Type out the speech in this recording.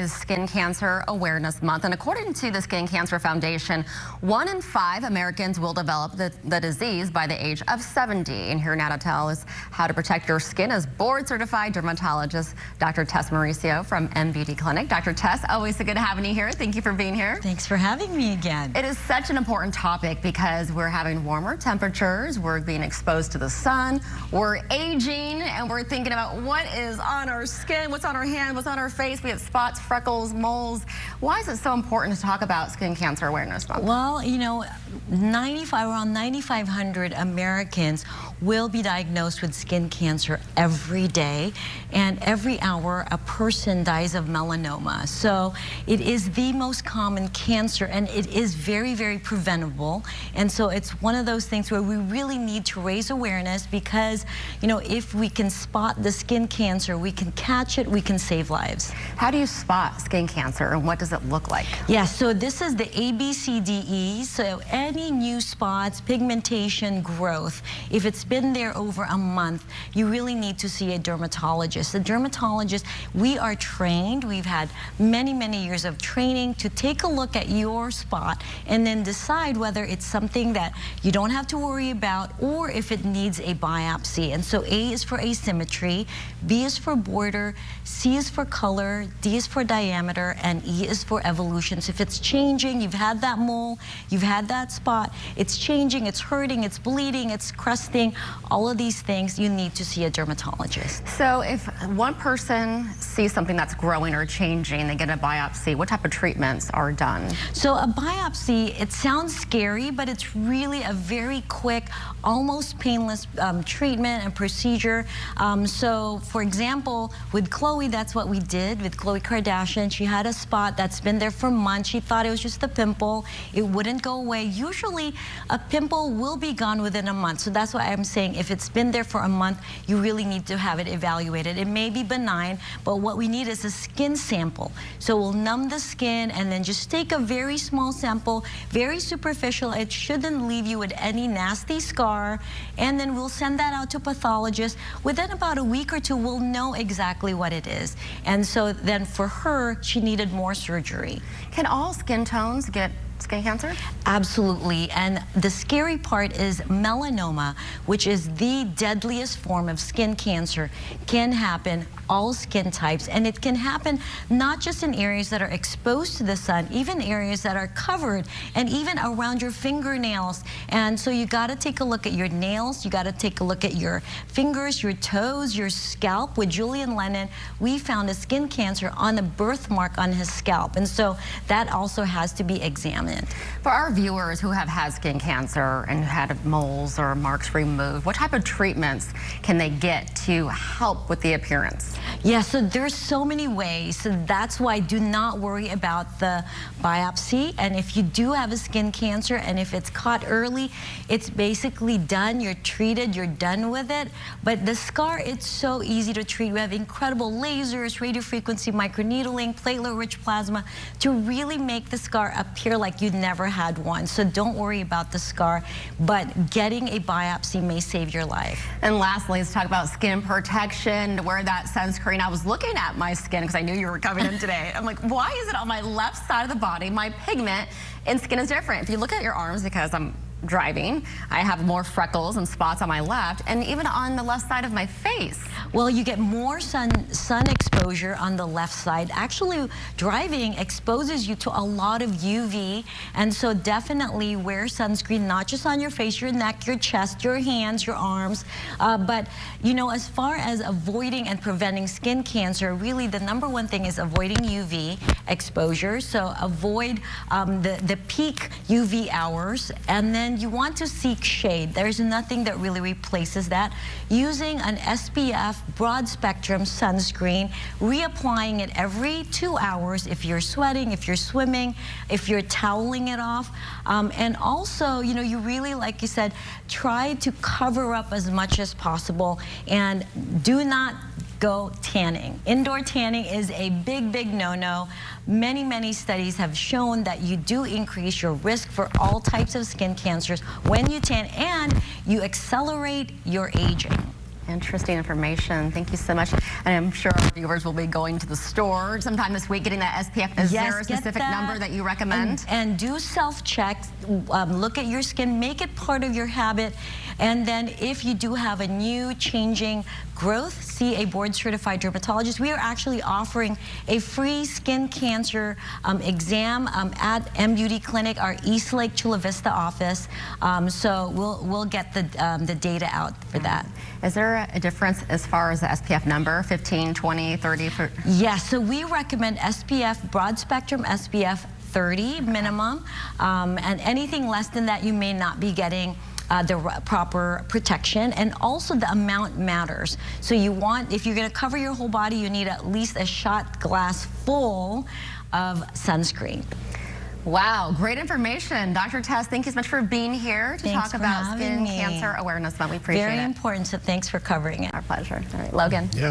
is Skin Cancer Awareness Month, and according to the Skin Cancer Foundation, 1 in 5 Americans will develop the disease by the age of 70. And here now to tell us how to protect your skin is board-certified dermatologist Dr. Tess Mauricio from MBD Clinic. Dr. Tess, always so good having you here. Thank you for being here. Thanks for having me again. It is such an important topic because we're having warmer temperatures, we're being exposed to the sun, we're aging, and we're thinking about what is on our skin, what's on our hand, what's on our face. We have spots, freckles, moles. Why is it so important to talk about Skin Cancer Awareness Month? Well, you know, around 9,500 Americans will be diagnosed with skin cancer every day, and every hour a person dies of melanoma. So it is the most common cancer, and it is very, very preventable. And so it's one of those things where we really need to raise awareness because, you know, if we can spot the skin cancer, we can catch it, we can save lives. How do you spot skin cancer, and what does it look like? Yeah, so this is the ABCDE. So any new spots, pigmentation, growth, if it's been there over a month, you really need to see a dermatologist. The dermatologist, we are trained. We've had many, many years of training to take a look at your spot and then decide whether it's something that you don't have to worry about or if it needs a biopsy. And so A is for asymmetry, B is for border, C is for color, D is for diameter, and E is for evolution. So if it's changing, you've had that mole, you've had that spot, it's changing, it's hurting, it's bleeding, it's crusting, all of these things, you need to see a dermatologist. So if one person sees something that's growing or changing, they get a biopsy, what type of treatments are done? So a biopsy, it sounds scary, but it's really a very quick, almost painless treatment and procedure. So for example, with Khloe, that's what we did with Khloe Kardashian. She had a spot that's been there for months. She thought it was just a pimple. It wouldn't go away. Usually a pimple will be gone within a month. So that's why I'm saying if it's been there for a month, you really need to have it evaluated. It may be benign, but what we need is a skin sample. So we'll numb the skin and then just take a very small sample, very superficial. It shouldn't leave you with any nasty scar. And then we'll send that out to pathologists. Within about a week or two, we'll know exactly what it is. And so then for her, she needed more surgery. Can all skin tones get skin cancer? Absolutely. And the scary part is melanoma, which is the deadliest form of skin cancer, can happen all skin types, and it can happen not just in areas that are exposed to the sun, even areas that are covered and even around your fingernails. And so you got to take a look at your nails, you got to take a look at your fingers, your toes, your scalp. With Julian Lennon, we found a skin cancer on a birthmark on his scalp, and so that also has to be examined. For our viewers who have had skin cancer and had moles or marks removed, what type of treatments can they get to help with the appearance? Yeah, so there's so many ways. So that's why do not worry about the biopsy. And if you do have a skin cancer and if it's caught early, it's basically done. You're treated, you're done with it. But the scar, it's so easy to treat. We have incredible lasers, radiofrequency microneedling, platelet-rich plasma to really make the scar appear like you never had one. So don't worry about the scar, but getting a biopsy may save your life. And lastly, let's talk about skin protection, to wear that sunscreen. I was looking at my skin because I knew you were coming in today. I'm like, why is it on my left side of the body? My pigment and skin is different. If you look at your arms, because I'm driving, I have more freckles and spots on my left, and even on the left side of my face. Well, you get more sun exposure on the left side. Actually, driving exposes you to a lot of UV, and so definitely wear sunscreen, not just on your face, your neck, your chest, your hands, your arms. But, you know, as far as avoiding and preventing skin cancer, really the #1 thing is avoiding UV exposure. So avoid the peak UV hours, and then you want to seek shade. There's nothing that really replaces that. Using an SPF broad spectrum sunscreen, reapplying it every 2 hours if you're sweating, if you're swimming, if you're toweling it off. And also, you know, you really, like you said, try to cover up as much as possible and do not go tanning. Indoor tanning is a big, big no-no. Many, many studies have shown that you do increase your risk for all types of skin cancers when you tan, and you accelerate your aging. Interesting information. Thank you so much. And I'm sure our viewers will be going to the store sometime this week getting that SPF. Is there a specific number that you recommend? And do self-checks. Look at your skin. Make it part of your habit. And then if you do have a new changing growth, see a board-certified dermatologist. We are actually offering a free skin cancer exam at M Beauty Clinic, our East Lake Chula Vista office. So we'll get the data out for that. Is there a difference as far as the SPF number, 15, 20, 30? Yes, so we recommend SPF, broad spectrum SPF 30 minimum, and anything less than that you may not be getting the proper protection, and also the amount matters. So you want, if you're going to cover your whole body, you need at least a shot glass full of sunscreen. Wow, great information. Dr. Tess, thank you so much for being here to talk about Skin Cancer Awareness Month. We appreciate it. Very important, so thanks for covering it. Our pleasure. All right, Logan. Yeah.